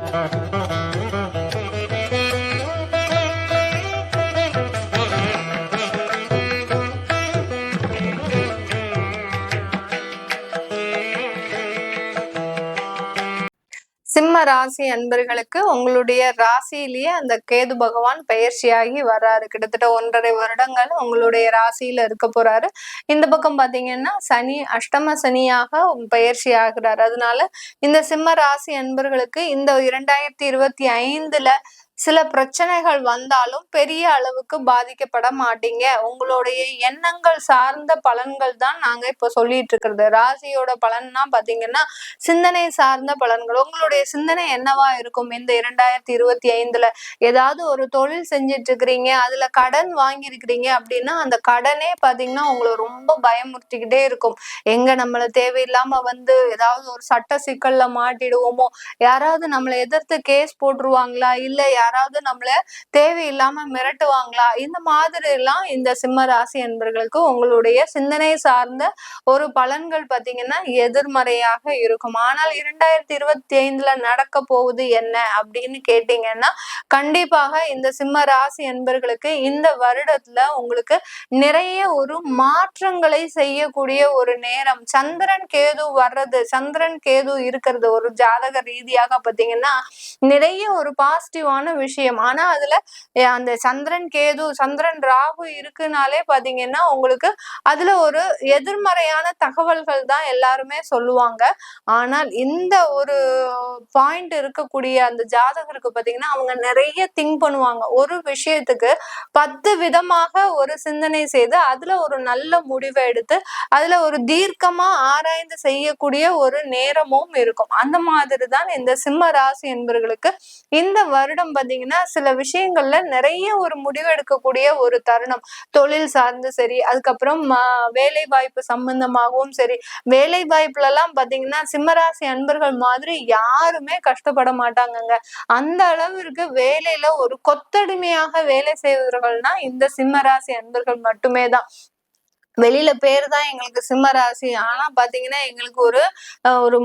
சிம்ம ராசி அன்பர்களுக்கு உங்களுடைய ராசியிலேயே அந்த கேது பகவான் பயிற்சியாகி வர்றாரு. கிட்டத்தட்ட 1.5 வருடங்கள் உங்களுடைய ராசியில இருக்க போறாரு. இந்த பக்கம் பாத்தீங்கன்னா சனி அஷ்டம சனியாக பயிற்சி ஆகிறார். அதனால இந்த சிம்ம ராசி அன்பர்களுக்கு இந்த 2025ல சில பிரச்சனைகள் வந்தாலும் பெரிய அளவுக்கு பாதிக்கப்பட மாட்டீங்க. உங்களுடைய எண்ணங்கள் சார்ந்த பலன்கள் தான் நாங்க இப்ப சொல்லிட்டு இருக்கிறது. ராசியோட பலன்னா பாத்தீங்கன்னா சிந்தனை சார்ந்த பலன்கள். உங்களுடைய சிந்தனை என்னவா இருக்கும்? இந்த 2025ல ஏதாவது ஒரு தொழில் செஞ்சிட்டு இருக்கிறீங்க, அதுல கடன் வாங்கியிருக்கிறீங்க அப்படின்னா அந்த கடனே பாத்தீங்கன்னா உங்களை ரொம்ப பயமுறுத்திக்கிட்டே இருக்கும். எங்க நம்மள தேவையில்லாம ஏதாவது ஒரு சட்ட சிக்கல்ல மாட்டிடுவோமோ, யாராவது நம்மளை எதிர்த்து கேஸ் போட்டுருவாங்களா, இல்ல யாராவது நம்மள தேவையில்லாம மிரட்டுவாங்களா, இந்த மாதிரி எல்லாம் இந்த சிம்ம ராசி என்பர்களுக்கு உங்களுடைய சிந்தனை சார்ந்த ஒரு பலன்கள் பாத்தீங்கன்னா எதிர்மறையாக இருக்கும். ஆனால் 2025ல நடக்க போகுது என்ன அப்படின்னு கேட்டீங்கன்னா கண்டிப்பாக இந்த சிம்ம ராசி என்பர்களுக்கு இந்த வருடத்துல உங்களுக்கு நிறைய ஒரு மாற்றங்களை செய்யக்கூடிய ஒரு நேரம். சந்திரன் கேது வர்றது, சந்திரன் கேது இருக்கிறது ஒரு ஜாதக ரீதியாக பாத்தீங்கன்னா நிறைய ஒரு பாசிட்டிவான விஷயம். ஆனா அதுல அந்த சந்திரன் கேது, சந்திரன் ராகு இருக்குனாலே பாத்தீங்கன்னா உங்களுக்கு அதுல ஒரு எதிர்மறையான தகவல்கள் தான் எல்லாருமே சொல்லுவாங்க. ஆனால் இந்த ஒரு பாயிண்ட் இருக்கக்கூடிய அந்த ஜாதகருக்கு பாத்தீங்கன்னா அவங்க நிறைய திங்க் பண்ணுவாங்க. ஒரு விஷயத்துக்கு 10 விதமாக ஒரு சிந்தனை செய்து அதுல ஒரு நல்ல முடிவை எடுத்து அதுல ஒரு தீர்க்கமா ஆராய்ந்து செய்யக்கூடிய ஒரு நேரமும் இருக்கும். அந்த மாதிரிதான் இந்த சிம்ம ராசி என்பவர்களுக்கு இந்த வருடம் பாத்தீங்கன்னா சில விஷயங்கள்ல நிறைய ஒரு முடிவெடுக்கக்கூடிய ஒரு தருணம். தொழில் சார்ந்து சரி, அதுக்கப்புறம் வேலை வாய்ப்பு சம்பந்தமாகவும் சரி. வேலை வாய்ப்புல எல்லாம் பாத்தீங்கன்னா சிம்மராசி அன்பர்கள் மாதிரி யாருமே கஷ்டப்பட மாட்டாங்கங்க. அந்த அளவிற்கு வேலையில ஒரு கொத்தடிமையாக வேலை செய்வர்கள்னா இந்த சிம்மராசி அன்பர்கள் மட்டுமே தான். வெளியில பேரு தான் எங்களுக்கு சிம்ம ராசி, ஆனா பாத்தீங்கன்னா எங்களுக்கு ஒரு ஒரு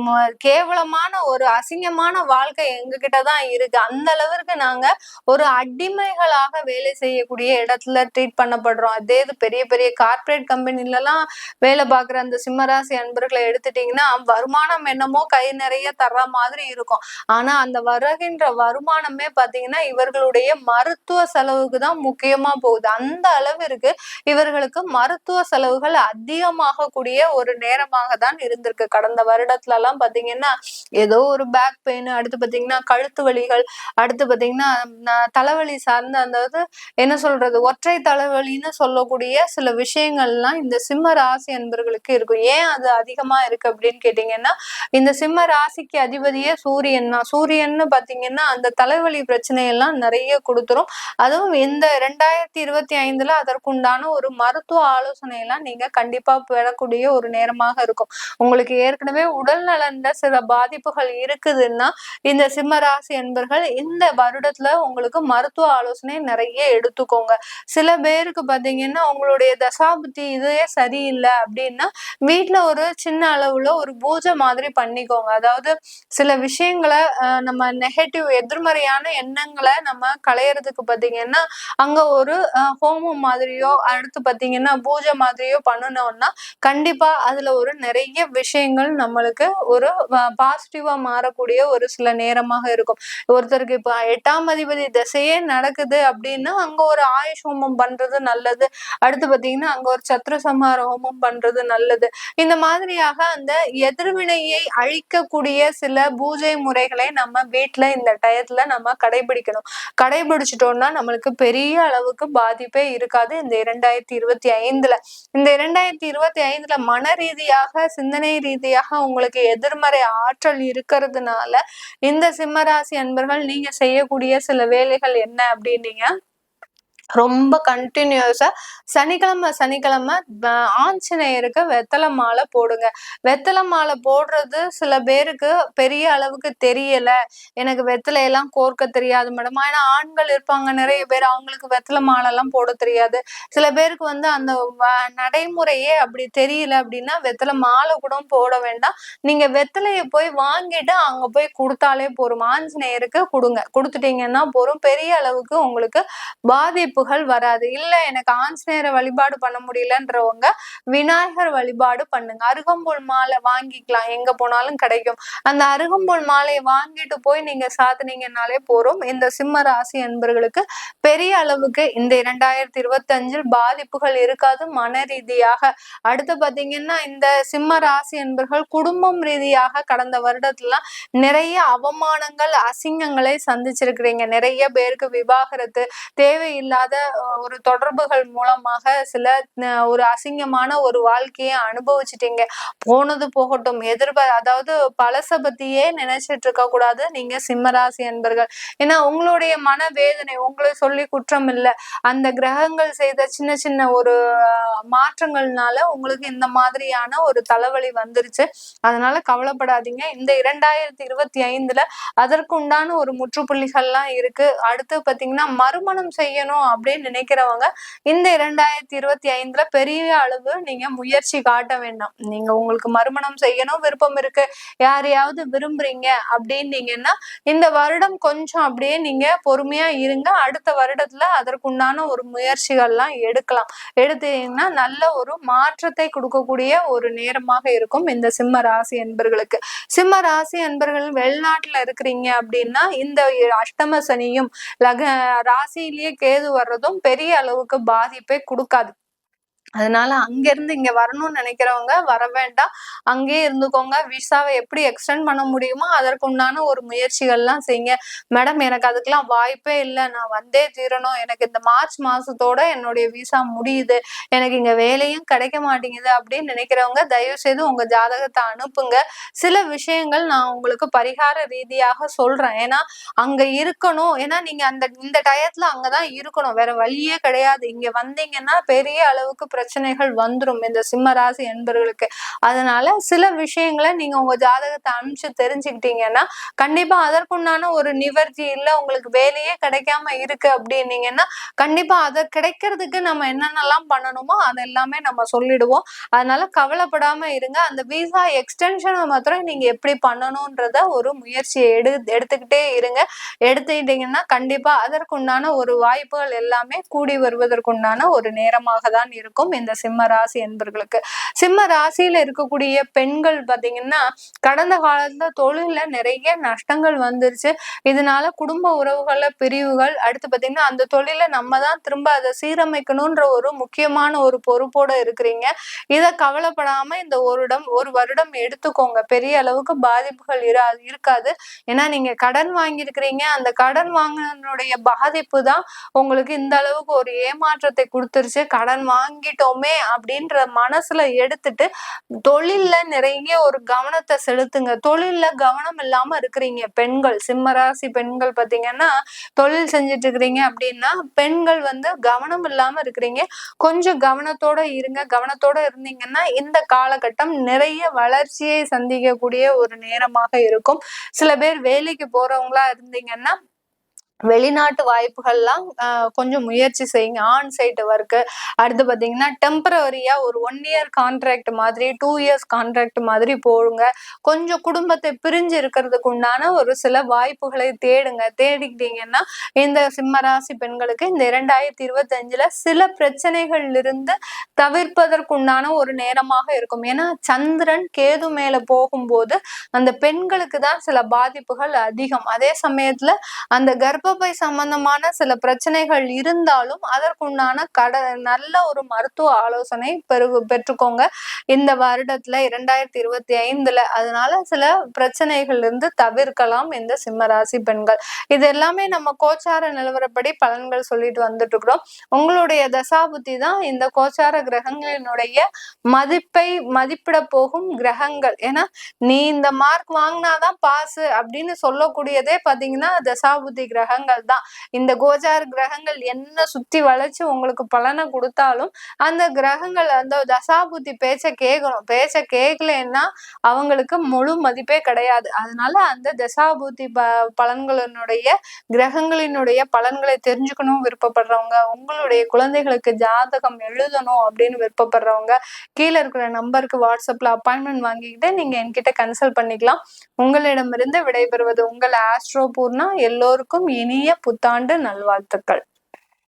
கேவலமான ஒரு அசிங்கமான வாழ்க்கை எங்க கிட்டதான் இருக்கு. அந்த அளவிற்கு நாங்க ஒரு அடிமைகளாக வேலை செய்யக்கூடிய இடத்துல ட்ரீட் பண்ணப்படுறோம். அதே இது பெரிய பெரிய கார்பரேட் கம்பெனில எல்லாம் வேலை பார்க்குற அந்த சிம்மராசி அன்பர்களை எடுத்துட்டீங்கன்னா வருமானம் என்னமோ கை நிறைய தர்ற மாதிரி இருக்கும். ஆனா அந்த வருகின்ற வருமானமே பாத்தீங்கன்னா இவர்களுடைய மருத்துவ செலவுக்கு தான் முக்கியமா போகுது. அந்த அளவிற்கு இவர்களுக்கு மருத்துவ செலவுகள் அதிகமாக கூடிய ஒரு நேரமாக தான் இருந்திருக்கு. கடந்த வருடத்துல எல்லாம் பாத்தீங்கன்னா ஏதோ ஒரு பேக் பெயின், அடுத்து பாத்தீங்கன்னா கழுத்து வலிகள், அடுத்து பாத்தீங்கன்னா தலைவலி சார்ந்த அந்த என்ன சொல்றது ஒற்றை தலைவலின்னு சொல்லக்கூடிய சில விஷயங்கள்லாம் இந்த சிம்ம ராசி என்பவர்களுக்கு இருக்கும். ஏன் அது அதிகமா இருக்கு அப்படின்னு கேட்டீங்கன்னா இந்த சிம்ம ராசிக்கு அதிபதியே சூரியன் தான். சூரியன்னு பாத்தீங்கன்னா அந்த தலைவலி பிரச்சனை எல்லாம் நிறைய கொடுத்துரும். அதுவும் இந்த 2025ல அதற்குண்டான ஒரு மருத்துவ ஆலோசனை எல்லாம் நீங்க கண்டிப்பா பெறக்கூடிய ஒரு நேரமாக இருக்கும். உங்களுக்கு ஏற்கனவே உடல் நலன்ல சில பாதிப்புகள் இருக்குதுன்னா இந்த சிம்ம ராசி என்பர்கள் இந்த வருடத்துல உங்களுக்கு மருத்துவ ஆலோசனை நிறைய எடுத்துக்கோங்க. சில பேருக்கு பாத்தீங்கன்னா உங்களுடைய தசாபுத்தி இதே சரியில்லை அப்படின்னா வீட்டுல ஒரு சின்ன அளவுல ஒரு பூஜை மாதிரி பண்ணிக்கோங்க. அதாவது சில விஷயங்களை நம்ம நெகட்டிவ் எதிர்மறையான எண்ணங்களை நம்ம களையறதுக்கு பாத்தீங்கன்னா அங்க ஒரு ஹோமம் மாதிரியோ அடுத்து பாத்தீங்கன்னா பூஜை மாதிரியோ பண்ணணும்னா கண்டிப்பா அதுல ஒரு நிறைய விஷயங்கள் நம்மளுக்கு ஒரு பாசிட்டிவா மாறக்கூடிய ஒரு சில நேரமாக இருக்கும். ஒருத்தருக்கு இப்ப 8ஆம் அதிபதி திசையே நடக்குது அப்படின்னா அங்க ஒரு ஆயுஷ் ஹோமம் பண்றது நல்லது. அடுத்து பாத்தீங்கன்னா அங்க ஒரு சத்ரு சம்ஹார ஹோமம் பண்றது நல்லது. இந்த மாதிரியாக அந்த எதிர்வினையை அழிக்கக்கூடிய சில பூஜை முறைகளை நம்ம வீட்டுல இந்த டயத்துல நம்ம கடைபிடிக்கணும். கடைபிடிச்சிட்டோம்னா நம்மளுக்கு பெரிய அளவுக்கு பாதிப்பே இருக்காது. இந்த 2025ல இந்த 2025ல மன ரீதியாக சிந்தனை ரீதியாக உங்களுக்கு எதிர்மறை ஆற்றல் இருக்கிறதுனால இந்த சிம்மராசி அன்பர்கள் நீங்க செய்யக்கூடிய சில வேலைகள் என்ன அப்படின்னீங்க ரொம்ப கண்டினியூஸா சனிக்கிழமை ஆஞ்சநேயருக்கு வெத்தலை மாலை போடுங்க. வெத்தலை மாலை போடுறது சில பேருக்கு பெரிய அளவுக்கு தெரியல, எனக்கு வெத்தலையெல்லாம் கோர்க்க தெரியாது மேடம். ஏன்னா ஆண்கள் இருப்பாங்க நிறைய பேர், அவங்களுக்கு வெத்தலை மாலை எல்லாம் போட தெரியாது. சில பேருக்கு வந்து அந்த நடைமுறையே அப்படி தெரியல அப்படின்னா வெத்தலை மாலை கூட போட வேண்டாம். நீங்க வெத்தலைய போய் வாங்கிட்டு அங்க போய் கொடுத்தாலே போதும். ஆஞ்சநேயருக்கு கொடுங்க, கொடுத்துட்டீங்கன்னா போதும். பெரிய அளவுக்கு உங்களுக்கு பாதிப்புகள் வராது. இல்ல எனக்கு ஆஞ்சநேயரை வழிபாடு பண்ண முடியலன்றவங்க விநாயகர் வழிபாடு பண்ணுங்க. அருகம்புல் மாலை வாங்கிக்கலாம், எங்க போனாலும் கிடைக்கும். அந்த அருகம்புல் மாலையை வாங்கிட்டு போய் நீங்க சாத்துனீங்கன்னாலே போறோம். இந்த சிம்ம ராசி என்பர்களுக்கு பெரிய அளவுக்கு இந்த 2025 பாதிப்புகள் இருக்காது மன ரீதியாக. அடுத்து பாத்தீங்கன்னா இந்த சிம்ம ராசி என்பர்கள் குடும்பம் ரீதியாக கடந்த வருடத்துல நிறைய அவமானங்கள் அசிங்கங்களை சந்திச்சிருக்கிறீங்க. நிறைய பேருக்கு விவாகரத்து, தேவையில்லாத ஒரு தொடர்புகள் மூலமாக சில ஒரு அசிங்கமான ஒரு வாழ்க்கையை அனுபவிச்சிட்டீங்க. போனது போகட்டும், அதாவது பழச பத்தியே நினைச்சிட்டு இருக்க கூடாது நீங்க சிம்மராசி என்பர்கள். ஏன்னா உங்களுடைய மனவேதனை உங்களை சொல்லி குற்றம் இல்லை. அந்த கிரகங்கள் செய்த சின்ன சின்ன ஒரு மாற்றங்கள்னால உங்களுக்கு இந்த மாதிரியான ஒரு தலைவலி வந்துருச்சு. அதனால கவலைப்படாதீங்க. இந்த 2025 அதற்கு உண்டான ஒரு முற்றுப்புள்ளிகள்லாம் இருக்கு. அடுத்து பாத்தீங்கன்னா மறுமணம் செய்யணும் அப்படின்னு நினைக்கிறவங்க இந்த 2025 பெரிய அளவு நீங்க முயற்சி காட்ட வேண்டாம். நீங்க உங்களுக்கு மறுமணம் செய்யணும் விருப்பம் இருக்கு, யாரையாவது விரும்புறீங்க அப்படின்னீங்கன்னா இந்த வருடம் கொஞ்சம் அப்படியே நீங்க பொறுமையா இருங்க. அடுத்த வருடத்துல அதற்குண்டான ஒரு முயற்சிகள்லாம் எடுக்கலாம். எடுத்தீங்கன்னா நல்ல ஒரு மாற்றத்தை கொடுக்கக்கூடிய ஒரு நேரமாக இருக்கும் இந்த சிம்ம ராசி என்பர்களுக்கு. சிம்ம ராசி என்பர்கள் வெளிநாட்டுல இருக்கிறீங்க அப்படின்னா இந்த அஷ்டம சனியும் ராசியிலேயே கேது வர்றதும் பெரிய அளவுக்கு பாதிப்பை கொடுக்காது. அதனால அங்க இருந்து இங்க வரணும்னு நினைக்கிறவங்க வர வேண்டாம், அங்கேயே இருந்துக்கோங்க. விசாவை எப்படி எக்ஸ்டெண்ட் பண்ண முடியுமோ அதற்குண்டான ஒரு முயற்சிகள்லாம் செய்யுங்க. மேடம் எனக்கு அதுக்கெல்லாம் வாய்ப்பே இல்லை, நான் வந்தே தீரணும், எனக்கு இந்த மார்ச் மாசத்தோட என்னுடைய விசா முடியுது, எனக்கு இங்க வேலையும் கிடைக்க மாட்டேங்குது அப்படின்னு நினைக்கிறவங்க தயவு செய்து உங்க ஜாதகத்தை அனுப்புங்க. சில விஷயங்கள் நான் உங்களுக்கு பரிகார ரீதியாக சொல்றேன். ஏன்னா அங்க இருக்கணும், ஏன்னா நீங்க இந்த டயத்துல அங்கதான் இருக்கணும், வேற வழியே கிடையாது. இங்க வந்தீங்கன்னா பெரிய அளவுக்கு பிரச்சனைகள் வந்துரும் இந்த சிம்ம ராசி என்பர்களுக்கு. அதனால சில விஷயங்களை நீங்க உங்க ஜாதகத்தை அனுப்பிச்சு தெரிஞ்சுக்கிட்டீங்கன்னா கண்டிப்பா அதற்குண்டான ஒரு நிவர்த்தி இல்ல, உங்களுக்கு வேலையே கிடைக்காம இருக்கு அப்படின்னீங்கன்னா கண்டிப்பா அதை கிடைக்கிறதுக்கு நம்ம என்னென்னலாம் பண்ணணுமோ அதெல்லாமே நம்ம சொல்லிடுவோம். அதனால கவலைப்படாம இருங்க. அந்த விசா எக்ஸ்டென்ஷனை மாத்திரம் நீங்க எப்படி பண்ணணும்ன்றத ஒரு முயற்சியை எடுத்துக்கிட்டே இருங்க. எடுத்துக்கிட்டீங்கன்னா கண்டிப்பா அதற்குண்டான ஒரு வாய்ப்புகள் எல்லாமே கூடி வருவதற்குண்டான ஒரு நேரமாக தான் இருக்கும் இந்த சிம்ம ராசி என்பர்களுக்கு. சிம்ம ராசியில இருக்கக்கூடிய பெண்கள் பாத்தீங்கன்னா கடந்த காலத்துல தொழில நிறைய நஷ்டங்கள் வந்துருச்சு. இதனால குடும்ப உறவுகள பிரிவுகள், அடுத்து பாத்தீங்கன்னா அந்த தொழில நம்ம தான் திரும்ப அதை சீரமைக்கணும்ன்ற ஒரு முக்கியமான ஒரு பொறுப்போட இருக்கிறீங்க. இத கவலைப்படாம இந்த ஒரு வருடம் எடுத்துக்கோங்க. பெரிய அளவுக்கு பாதிப்புகள் இருக்காது. ஏன்னா நீங்க கடன் வாங்கியிருக்கிறீங்க, அந்த கடன் வாங்கினுடைய பாதிப்பு தான் உங்களுக்கு இந்த அளவுக்கு ஒரு ஏமாற்றத்தை கொடுத்துருச்சு. கடன் வாங்கிட்டோமே அப்படின்ற மனசுல எடுத்துட்டு தொழில்ல நிறைய ஒரு கவனத்தை செலுத்துங்க. தொழில்ல கவனம் இல்லாம இருக்கிறீங்க பெண்கள், சிம்மராசி பெண்கள் பாத்தீங்கன்னா தொழில் செஞ்சுட்டு இருக்கிறீங்க அப்படின்னா பெண்கள் வந்து கவனம் இல்லாம இருக்கிறீங்க. கொஞ்சம் கவனத்தோட இருங்க. கவனத்தோட இருந்தீங்கன்னா இந்த காலகட்டம் நிறைய வளர்ச்சியை சந்திக்கக்கூடிய ஒரு நேரமாக இருக்கும். சில பேர் வேலைக்கு போறவங்களா இருந்தீங்கன்னா வெளிநாட்டு வாய்ப்புகள்லாம் கொஞ்சம் முயற்சி செய்யுங்க. ஆன் சைட் ஒர்க்கு, அடுத்து பாத்தீங்கன்னா டெம்பரவரியா ஒரு 1 இயர் கான்ட்ராக்ட் மாதிரி 2 இயர்ஸ் கான்ட்ராக்ட் மாதிரி போடுங்க. கொஞ்சம் குடும்பத்தை பிரிஞ்சு இருக்கிறதுக்கு உண்டான ஒரு சில வாய்ப்புகளை தேடுங்க. தேடிக்கிட்டீங்கன்னா இந்த சிம்மராசி பெண்களுக்கு இந்த 2025 சில பிரச்சனைகள் இருந்து தவிர்ப்பதற்குண்டான ஒரு நேரமாக இருக்கும். ஏன்னா சந்திரன் கேது மேல போகும்போது அந்த பெண்களுக்கு தான் சில பாதிப்புகள் அதிகம். அதே சமயத்துல அந்த கர்ப்பப்பை சம்பந்தமான சில பிரச்சனைகள் இருந்தாலும் அதற்குண்டான நல்ல ஒரு மருத்துவ ஆலோசனை பெற்றுக்கோங்க இந்த வருடத்துல 2025. அதனால சில பிரச்சனைகள் இருந்து தவிர்க்கலாம் இந்த சிம்மராசி பெண்கள். இது எல்லாமே நம்ம கோச்சார நிலவரப்படி பலன்கள் சொல்லிட்டு வந்துட்டு இருக்கிறோம். உங்களுடைய தசாபுத்தி தான் இந்த கோச்சார கிரகங்களினுடைய மதிப்பிட போகும் கிரகங்கள். ஏன்னா நீ இந்த மார்க் வாங்கினாதான் பாஸ் அப்படின்னு சொல்லக்கூடியதே பாத்தீங்கன்னா தசாபுத்தி கிரகங்கள். கிரகங்கள் தான். இந்த கோச்சார கிரகங்கள் என்ன சுத்தி வளைச்சு உங்களுக்கு பலனை கொடுத்தாலும் அந்த கிரகங்கள் அந்த தசாபுத்தி பேச்ச கேட்கணும். பேச்ச கேட்கலன்னா அவங்களுக்கு முழு மதிப்பே கிடையாது. அதனால அந்த தசாபுத்தி பலன்களினுடைய கிரகங்களினுடைய பலன்களை தெரிஞ்சுக்கணும் விருப்பப்படுறவங்க, உங்களுடைய குழந்தைகளுக்கு ஜாதகம் எழுதணும் அப்படின்னு விருப்பப்படுறவங்க, கீழே இருக்கிற நம்பருக்கு வாட்ஸ்அப்ல அப்பாயின்மெண்ட் வாங்கிக்கிட்டு நீங்க என்கிட்ட கன்சல்ட் பண்ணிக்கலாம். உங்களிடமிருந்து விடைபெறுவது உங்கள் ஆஸ்ட்ரோ பூர்ணா. எல்லோருக்கும் இனிய புத்தாண்டு நல்வாழ்த்துக்கள்.